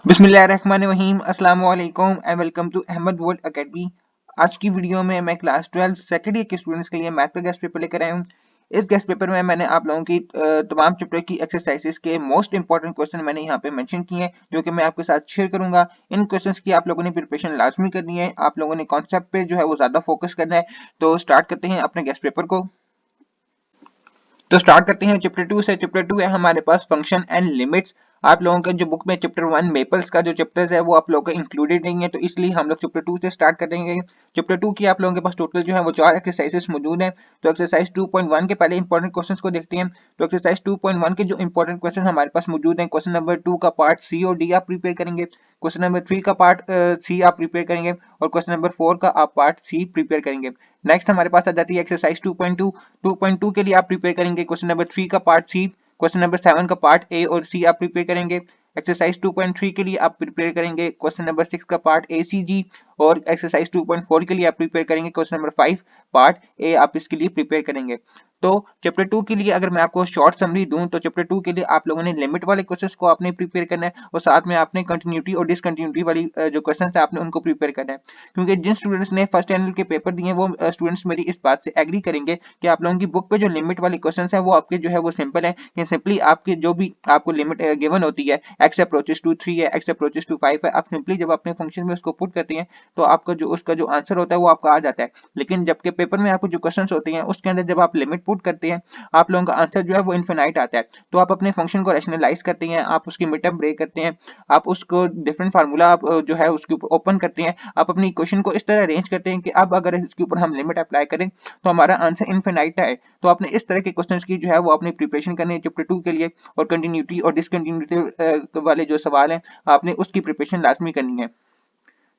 बिस्मिल्लाहिर्रहमानिर्रहीम अस्सलाम वालेकुम and welcome to Ahmad World Academy. आज की वीडियो में मैं क्लास 12 सेकेंड ईयर के स्टूडेंट्स के लिए मैथ का गेस्ट पेपर लेकर आया हूँ। इस गेस्ट पेपर में मैंने आप लोगों की तमाम चैप्टर की एक्सरसाइजेस के मोस्ट इंपॉर्टेंट क्वेश्चन मैंने यहाँ पे मेंशन किए हैं, जो कि मैं आपके साथ शेयर करूंगा। इन क्वेश्चंस की आप लोगों ने प्रिपरेशन लाजमी करनी है, आप लोगों ने कॉन्सेप्ट पे जो है वो ज्यादा फोकस करना है। तो स्टार्ट करते हैं अपने गेस्ट पेपर को। तो स्टार्ट करते हैं चैप्टर 2 से। चैप्टर 2 है हमारे पास फंक्शन एंड लिमिट्स। आप लोगों के जो बुक में चैप्टर 1 मेपल्स का जो चैप्टर्स है वो आप लोगों का इंक्लूडेड नहीं है, तो इसलिए हम लोग चैप्टर 2 से स्टार्ट करेंगे। चैप्टर 2 की आप लोगों के पास टोटल जो है वो 4 एक्सरसाइजेस मौजूद हैं। तो एक्सरसाइज 2.1 के पहले इंपॉर्टेंट क्वेश्चंस को देखते हैं। तो एक्सरसाइज 2.1 के जो इंपॉर्टेंट क्वेश्चन हमारे पास मौजूद हैं, क्वेश्चन नंबर 2 का पार्ट सी और डी आप प्रिपेयर करेंगे। क्वेश्चन नंबर 3 का पार्ट सी आप प्रिपेयर करेंगे और क्वेश्चन नंबर 4 का आप पार्ट सी प्रिपेयर करेंगे। नेक्स्ट हमारे पास आ जाती है एक्सरसाइज 2.2। 2.2 के लिए आप प्रिपेयर करेंगे क्वेश्चन नंबर 3 का पार्ट सी, क्वेश्चन नंबर 7 का पार्ट ए और सी आप प्रिपेयर करेंगे। एक्सरसाइज 2.3 के लिए आप प्रिपेयर करेंगे क्वेश्चन नंबर 6 का पार्ट ए सी जी और एक्सरसाइज 2.4 के लिए आप प्रिपेयर करेंगे क्वेश्चन नंबर 5 पार्ट ए आप इसके लिए प्रिपेयर करेंगे। तो चैप्टर 2 के लिए अगर मैं आपको शॉर्ट समरी दूं तो चैप्टर 2 के लिए आप लोगों ने लिमिट वाले क्वेश्चंस को आपने प्रिपेयर करना है और साथ में आपने कंटिन्यूटी और डिसकंटिन्यूटी वाली जो क्वेश्चंस है आपने उनको प्रिपेयर करना है। क्योंकि जिन स्टूडेंट्स ने फर्स्ट एनुअल के पेपर दिए वो स्टूडेंट्स मेरी इस बात से एग्री करेंगे कि आप लोगों की बुक पे जो लिमिट वाली क्वेश्चंस है वो आपके जो है वो सिंपल है कि सिंपली आपके जो भी आपको लिमिट गिवन होती है x अप्रोचेस टू 3 है, x अप्रोचेस टू 5 है, आप सिंपली जब अपने फंक्शन में उसको पुट करते हैं तो आपका जो उसका जो आंसर होता है वो आपका आ जाता है। लेकिन जबकि पेपर में आपको जो क्वेश्चंस होते हैं उसके अंदर जब आप लिमिट पुट करते हैं आप लोगों का आंसर जो है वो इनफिनाइट आता है। तो आप अपने फंक्शन को रैशनलाइज करते हैं, आप उसकी मिड टर्म ब्रेक करते हैं, आप उसको डिफरेंट फार्मूला आप जो है उसके ऊपर ओपन करते हैं, आप अपनी इक्वेशन को इस तरह अरेंज करते हैं कि अब अगर इसके ऊपर हम लिमिट अप्लाई करें तो हमारा आंसर इनफिनाइट है। तो आपने इस तरह के क्वेश्चंस की जो है वो अपनी प्रिपरेशन करनी है चैप्टर 2 के लिए। और कंटिन्यूटी और डिसकंटिन्यूटी वाले जो सवाल हैं आपने उसकी प्रिपरेशन लाजमी करनी है।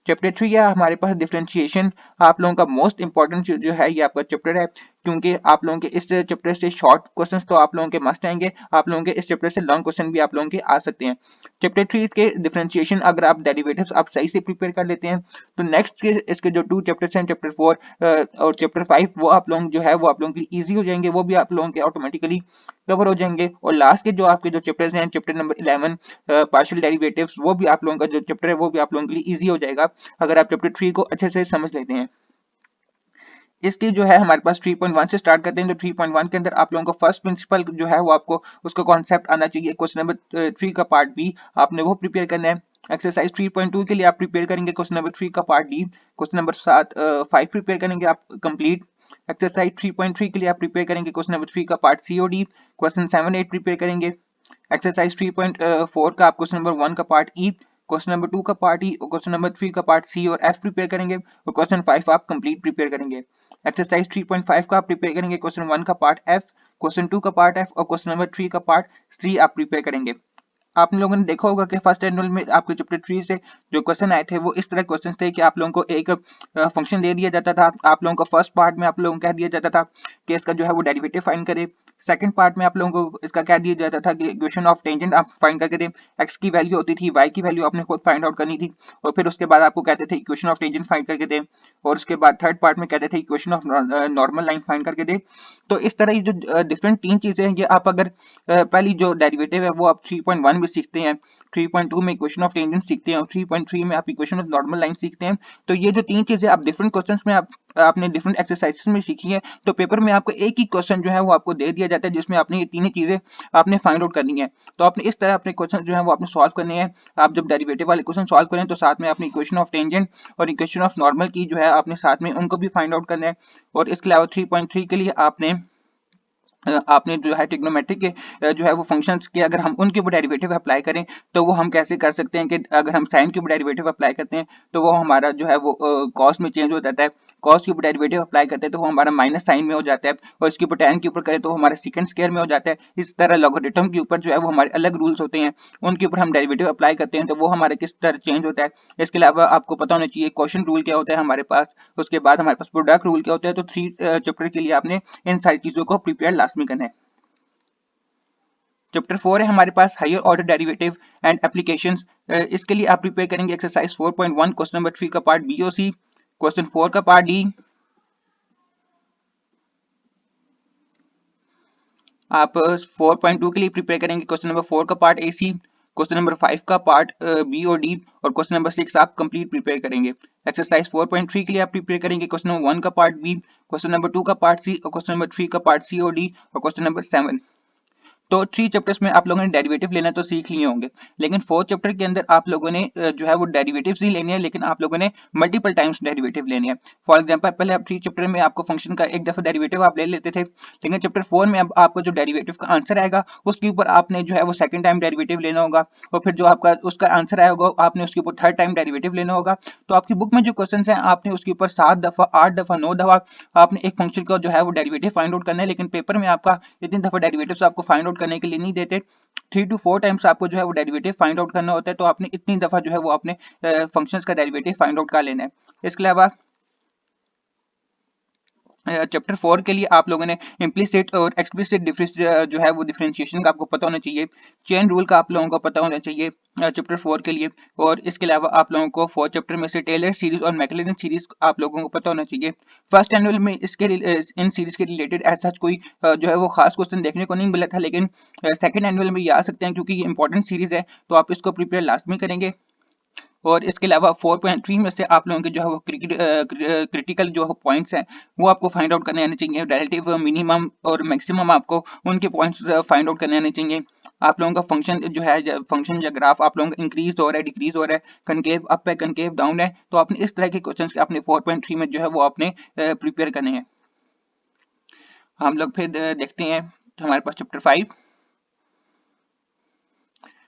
चैप्टर 3 है हमारे पास डिफरेंशिएशन। आप लोगों का मोस्ट इंपॉर्टेंट जो है ये आपका चैप्टर है, क्योंकि आप लोगों के इस चैप्टर से शॉर्ट क्वेश्चंस तो आप लोगों के मस्ट आएंगे, आप लोगों के इस चैप्टर से लॉन्ग क्वेश्चन भी आप लोगों के आ सकते हैं। चैप्टर 3 के डिफरेंशिएशन अगर आप डेरिवेटिव्स आप सही से प्रिपेयर कर लेते हैं तो नेक्स्ट के इसके जो 2 चैप्टर्स हैं चैप्टर 4 और चैप्टर 5 वो आप लोग जो है वो आप लोगों के लिए ईजी हो जाएंगे, वो भी आप लोगों के ऑटोमेटिकली कवर हो जाएंगे। और लास्ट के जो आपके जो चैप्टर्स हैं चैप्टर नंबर 11 पार्शियल डेरिवेटिव्स, वो भी आप लोगों का जो चैप्टर है वो भी आप लोगों के लिए ईजी हो जाएगा अगर आप चैप्टर 3 को अच्छे से समझ लेते हैं। इसकी जो है हमारे पास 3.1 से स्टार्ट करते हैं। तो 3.1 के अंदर आप लोगों को फर्स्ट प्रिंसिपल जो है वो आपको उसका कॉन्सेप्ट आना चाहिए। क्वेश्चन नंबर 3 का पार्ट बी आपने वो प्रिपेयर करना है। एक्सरसाइज 3.2 के लिए आप प्रिपेयर करेंगे क्वेश्चन नंबर 3 का part D, question number 5 prepare करेंगे आप कंप्लीट। एक्सरसाइज 3.3 के लिए आप प्रिपेयर करेंगे क्वेश्चन नंबर 3 का पार्ट सी और डी, क्वेश्चन 7 8 प्रिपेयर करेंगे। एक्सरसाइज 3.4 का आप क्वेश्चन नंबर 1 का पार्ट ई, क्वेश्चन नंबर 2 का पार्ट ई और क्वेश्चन नंबर 3 का पार्ट सी और एफ प्रिपेयर करेंगे और क्वेश्चन 5 आप कंप्लीट प्रिपेयर करेंगे। एक्सरसाइज 3.5 का आप प्रिपेयर करेंगे क्वेश्चन 1 का पार्ट एफ, क्वेश्चन 2 का पार्ट एफ और क्वेश्चन नंबर 3 का पार्ट सी आप प्रिपेयर करेंगे। आप लोगों ने देखा होगा कि फर्स्ट एनुअल में आपके चैप्टर 3 से जो क्वेश्चन आए थे वो इस तरह क्वेश्चन थे कि आप लोगों को एक फंक्शन दे दिया जाता था, आप लोगों को फर्स्ट पार्ट में आप लोगों को कह दिया जाता था कि इसका जो है वो डेरिवेटिव फाइंड करें। सेकंड पार्ट में आप लोगों को इसका कह दिया जाता था कि इक्वेशन ऑफ टेंजेंट आप फाइंड करके दें, एक्स की वैल्यू होती थी, वाई की वैल्यू आपने खुद फाइंड आउट करनी थी और फिर उसके बाद आपको कहते थे इक्वेशन ऑफ टेंजेंट फाइंड करके दें और उसके बाद थर्ड पार्ट में कहते थे equation of normal line find करके दें। तो इस तरह ये जो डिफरेंट तीन चीजें हैं ये आप अगर पहली जो डेरिवेटिव है वो आप 3.1 में सीखते हैं, 3.2 में इक्वेशन ऑफ टेंजेंट सीखते हैं और 3.3 में आप इक्वेशन ऑफ नॉर्मल लाइन सीखते हैं। तो ये जो तीन चीजें आप डिफरेंट क्वेश्चंस में आपने डिफरेंट एक्सरसाइजेस में सीखी है, तो पेपर में आपको एक ही क्वेश्चन जो है वो आपको दे दिया जाता है जिसमें आपने ये तीनों चीजें आपने फाइंड आउट करनी है। तो आपने इस तरह अपने क्वेश्चन जो है वो आपने सॉल्व करने हैं। आप जब डेरिवेटिव वाले क्वेश्चन सॉल्व करें तो साथ में अपनी इक्वेशन ऑफ टेंजेंट और इक्वेशन ऑफ नॉर्मल की जो है आपने साथ में उनको भी फाइंड आउट करना है। और इसके अलावा 3.3 के लिए आपने जो है ट्रिग्नोमेट्रिक के जो है वो फंक्शंस के अगर हम उनके ऊपर डेरिवेटिव अप्लाई करें तो वो हम कैसे कर सकते हैं कि अगर हम साइन के ऊपर डेरिवेटिव अप्लाई करते हैं तो वो हमारा जो है वो कॉस में चेंज हो जाता है, कॉस के ऊपर डेरिवेटिव अप्लाई करते हैं तो वो हमारा माइनस साइन में हो जाता है और इसके ऊपर tan के ऊपर करें तो हमारा सेकंड स्क्वायर में हो जाता है। इस तरह लॉगरिथम के ऊपर जो है वो हमारे अलग रूल्स होते हैं, उनके ऊपर हम डेरिवेटिव अप्लाई करते हैं तो वो हमारे किस तरह चेंज होता है। इसके अलावा आपको पता होना चाहिए क्वोशंट रूल क्या होता है हमारे पास, उसके बाद हमारे पास प्रोडक्ट रूल क्या होता है। तो 3 चैप्टर के लिए आपने इन सारी चीजों को प्रिपेयर लाजमी करना है। चैप्टर 4 है हमारे पास higher order derivative and applications. इसके लिए आप प्रिपेयर करेंगे एक्सरसाइज 4.1 क्वेश्चन नंबर 3 का पार्ट बी और सी, क्वेश्चन 4 का पार्ट डी। आप 4.2 के लिए प्रिपेयर करेंगे क्वेश्चन नंबर 4 का part A C, question number 5 का पार्ट बी और डी, और क्वेश्चन नंबर 6 आप कंप्लीट प्रिपेयर करेंगे। एक्सरसाइज 4.3 के लिए आप प्रिपेयर करेंगे क्वेश्चन नंबर 1 का पार्ट बी, क्वेश्चन नंबर 2 का पार्ट सी, और क्वेश्चन नंबर 3 का पार्ट सी और डी, और क्वेश्चन नंबर 7। तो 3 चैप्टर्स में आप लोगों ने डेरिवेटिव लेना तो सीख लिए होंगे, लेकिन 4th चैप्टर के अंदर आप लोगों ने जो है वो डेरिवेटिव्स ही लेने हैं, लेकिन आप लोगों ने मल्टीपल टाइम्स डेरिवेटिव लेने हैं। फॉर एग्जांपल पहले आप 3 चैप्टर में आपको फंक्शन का एक दफा डेरिवेटिव आप ले लेते थे, लेकिन चैप्टर 4 में अब आपको जो डेरिवेटिव का आंसर आएगा उसके ऊपर आपने जो है वो सेकंड टाइम डेरिवेटिव लेना होगा, और फिर जो आपका उसका आंसर आया होगा आपने उसके ऊपर थर्ड टाइम डेरिवेटिव लेना होगा। तो आपकी बुक में जो क्वेश्चन है आपने उसके ऊपर 7 दफा, 8 दफा, 9 दफा आपने एक फंक्शन का जो है वो डेरिवेटिव फाइंड आउट करना है, लेकिन पेपर में आपका इतनी दफा डेरिवेटिव्स आपको फाइंड आउट करने के लिए नहीं देते। 3 to 4 टाइम्स आपको जो है वो डेरिवेटिव फाइंड आउट करना होता है, तो आपने इतनी दफा जो है वो अपने फंक्शंस का डेरिवेटिव फाइंड आउट कर लेना है। इसके अलावा चैप्टर 4 के लिए आप लोगों ने इम्प्लिसिट और एक्सप्लिसिट जो है वो डिफरेंशिएशन का आपको पता होना चाहिए, चेन रूल का आप लोगों को पता होना चाहिए चैप्टर 4 के लिए, और इसके अलावा आप लोगों को 4 चैप्टर में से टेलर सीरीज और मैक्लेरिन सीरीज आप लोगों को पता होना चाहिए। फर्स्ट एनुअल में इन सीरीज के रिलेटेड ऐसा कोई जो है वो खास क्वेश्चन देखने को नहीं मिला था, लेकिन सेकंड एनुअल में ये आ सकते हैं क्योंकि ये इंपॉर्टेंट सीरीज है, तो आप इसको प्रिपेयर लास्ट में करेंगे। और इसके अलावा 4.3 में से आप लोगों के जो है वो क्रिटिकल जो पॉइंट्स हैं वो आपको फाइंड आउट करने आने चाहिए। रिलेटिव मिनिमम और मैक्सिमम आपको उनके पॉइंट्स फाइंड आउट करने आने चाहिए। आप लोगों का फंक्शन जो है फंक्शन या ग्राफ आप लोगों का इंक्रीज हो रहा है, डिक्रीज हो रहा है, कनकेव अप है, कनकेव डाउन है, तो आपने इस तरह के क्वेश्चंस अपने 4.3 में जो है वो आपने प्रिपेयर करने हैं। हम लोग फिर देखते हैं हमारे पास चैप्टर 5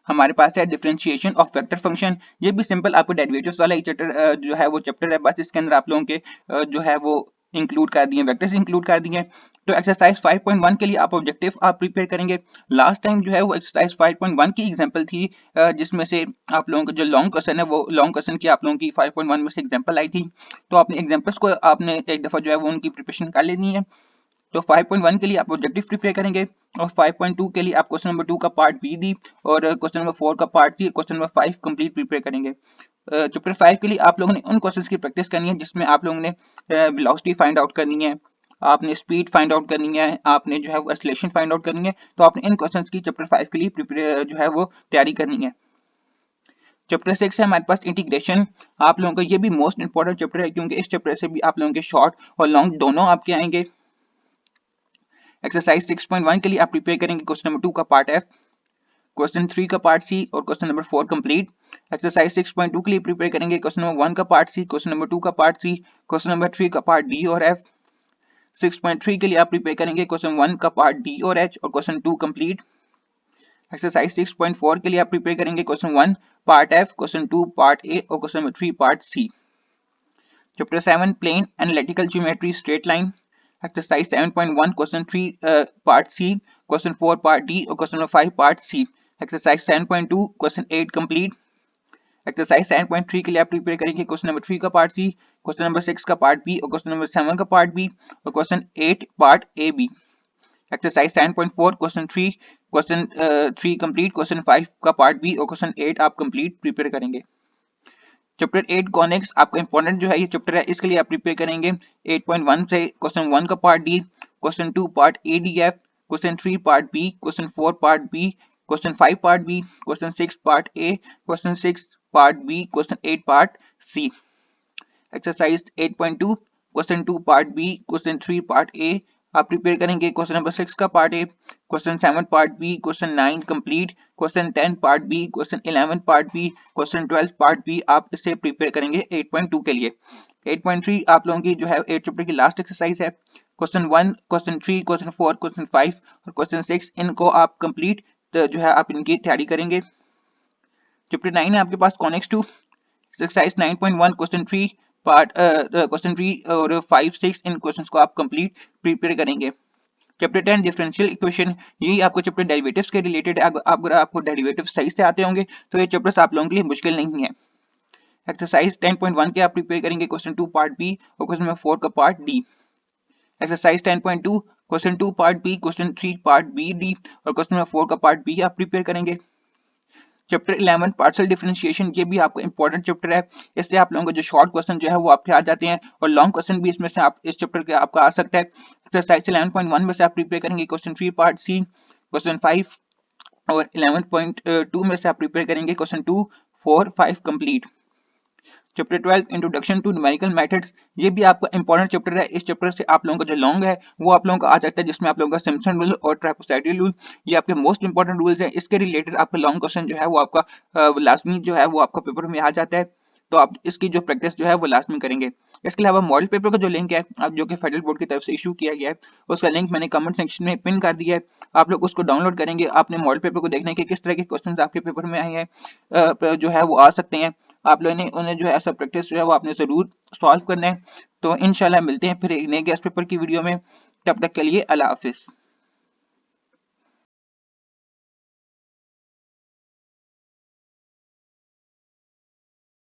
हमारे पास है डिफरेंशिएशन ऑफ वेक्टर फंक्शन। ये भी सिंपल आपको डेरिवेटिव्स वाला ही चैप्टर जो है वो चैप्टर है, बस इसके अंदर आप लोगों के जो है वो इंक्लूड कर दिए, वेक्टर्स इंक्लूड कर दिए। तो एक्सरसाइज 5.1 के लिए आप ऑब्जेक्टिव आप प्रिपेयर करेंगे। लास्ट टाइम जो है वो एक्सरसाइज 5.1 की एग्जांपल थी, जिसमें से आप लोगों का जो लॉन्ग क्वेश्चन है वो लॉन्ग क्वेश्चन की आप लोगों की 5.1 में से एग्जांपल आई थी, तो आपने एग्जांपल्स को आपने एक दफा जो है वो उनकी प्रिपरेशन कर लेनी है। तो 5.1 के लिए आप ऑब्जेक्टिव प्रिपेयर करेंगे, और 5.2 के लिए आप क्वेश्चन नंबर 2 का पार्ट बी दी, और क्वेश्चन नंबर 4 का part C, question number 5 complete prepare करेंगे। चैप्टर 5 के लिए आप लोगों ने उन क्वेश्चंस की प्रैक्टिस करनी है जिसमें आप लोगों ने वेलोसिटी फाइंड आउट करनी है, आपने स्पीड फाइंड आउट करनी है, आपने जो है वो एक्सेलरेशन फाइंड आउट करनी है। तो आपने इन क्वेश्चंस की चैप्टर 5 के लिए प्रिपेयर जो है वो तैयारी करनी है। चैप्टर 6 है हमारे पास इंटीग्रेशन। आप लोगों का ये भी मोस्ट इंपॉर्टेंट चैप्टर है, क्योंकि इस चैप्टर से भी आप लोगों के शॉर्ट और लॉन्ग दोनों आपके आएंगे। एक्सरसाइज 6.1 के लिए आप प्रिपेयर करेंगे क्वेश्चन नंबर 2 का पार्ट एफ, क्वेश्चन 3 का पार्ट सी, और क्वेश्चन नंबर 4 कंप्लीट। एक्सरसाइज 6.2 के लिए प्रिपेयर करेंगे क्वेश्चन नंबर 1 का पार्ट सी, क्वेश्चन नंबर 2 का पार्ट सी, क्वेश्चन नंबर 3 का पार्ट डी और एफ। 6.3 के लिए आप प्रिपेयर करेंगे क्वेश्चन 1 का पार्ट डी और एच, और क्वेश्चन 2 कंप्लीट। एक्सरसाइज 6.4 के लिए आप प्रिपेयर करेंगे question 1 part F, question 2 part A, और question number 3 part C. Chapter 7 plane analytical geometry straight line. Exercise 7.1 question 3 part C, question 4 part D, और question number 5 part C. Exercise 7.2 question 8 complete. Exercise 7.3 के लिए आप prepare करेंगे question number 3 का part C, question number 6 का part B, और question number 7 का part B, और question 8 part A B. Exercise 7.4 question 3 complete, question 5 का पार्ट बी, और क्वेश्चन 8 आप कंप्लीट प्रिपेयर करेंगे। चैप्टर 8 कॉनिक्स आपका इंपॉर्टेंट जो है ये चैप्टर है, इसके लिए आप प्रिपेयर करेंगे 8.1 से क्वेश्चन 1 का part D, question 2 part A D F, question 3 part B, question 4 part B, question 5 part B, question 6 part A, question 6 part B, question 8 part C. Exercise 8.2 question 2 part B, question 3 part A आप prepare करेंगे, question number 6 का part A, question 7 part B, question 9 complete, question 10 part B, question 11 part B, question 12 part B आप इसे prepare करेंगे 8.2 के लिए। 8.3 आप लोगों की जो है 8 चैप्टर की लास्ट एक्सरसाइज है। क्वेश्चन 1, क्वेश्चन 3, क्वेश्चन 4, क्वेश्चन 5 और क्वेश्चन 6 इनको आप कंप्लीट जो है आप इनकी तैयारी करेंगे। चैप्टर 9 है आपके पास conics 2, exercise 9.1 question 3 part question 3 और 5 6 इन क्वेश्चंस को आप कंप्लीट प्रिपेयर करेंगे। चैप्टर 10 डिफरेंशियल इक्वेशन, यही आपको चैप्टर डेरिवेटिव्स के रिलेटेड है। अगर आपको डेरिवेटिव्स सही से आते होंगे तो ये चैप्टर्स आप लोगों के लिए मुश्किल नहीं है। एक्सरसाइज 10.1 के आप प्रिपेयर करेंगे क्वेश्चन 2 पार्ट बी और क्वेश्चन नंबर 4 का part D. Exercise 10.2 question 2 part B, question 3 part B D और क्वेश्चन नंबर 4 का पार्ट बी आप प्रिपेयर करेंगे। चैप्टर 11 पार्शियल डिफरेंशिएशन, ये भी आपको इंपॉर्टेंट चैप्टर है। इससे आप लोगों को जो शॉर्ट क्वेश्चन जो है वो आपके आ जाते हैं और लॉन्ग क्वेश्चन भी इसमें से आप इस चैप्टर के आपका आ सकता है। एक्सरसाइज 11.1 में से आप प्रिपेयर करेंगे क्वेश्चन 3 पार्ट सी, क्वेश्चन 5 और 11.2 में से आप प्रिपेयर करेंगे question 2, 4, 5 complete. Chapter 12 introduction to numerical methods, ये भी आपका इंपॉर्टेंट चैप्टर है। इस चैप्टर से आप लोगों का जो लॉन्ग है वो आप लोगों का आ जाता है, जिसमें आप लोगों का सिम्पसन रूल और ट्राइपोसाइडल रूल, ये आपके मोस्ट इंपॉर्टेंट रूल्स हैं। इसके रिलेटेड आपका लॉन्ग क्वेश्चन जो है वो आपका लाजमी जो है वो आपका पेपर में आ जाता है, तो आप इसकी जो प्रैक्टिस जो है वो लाजमी करेंगे। इसके अलावा मॉडल पेपर का जो लिंक है अब जो कि फेडरल बोर्ड की तरफ से इशू किया गया है, उसका लिंक मैंने कमेंट सेक्शन में पिन कर दिया है। आप लोग उसको डाउनलोड करेंगे, आपने मॉडल पेपर को देखने के किस तरह के क्वेश्चंस आपके पेपर में आए हैं जो है वो आ सकते हैं। आप लोगों ने उन्हें जो है ऐसा प्रैक्टिस जो है वो आपने जरूर सॉल्व करना है। तो इंशाल्लाह मिलते हैं फिर एक नए गेस्ट पेपर की वीडियो में। तब तक के लिए अल्लाह हाफिज।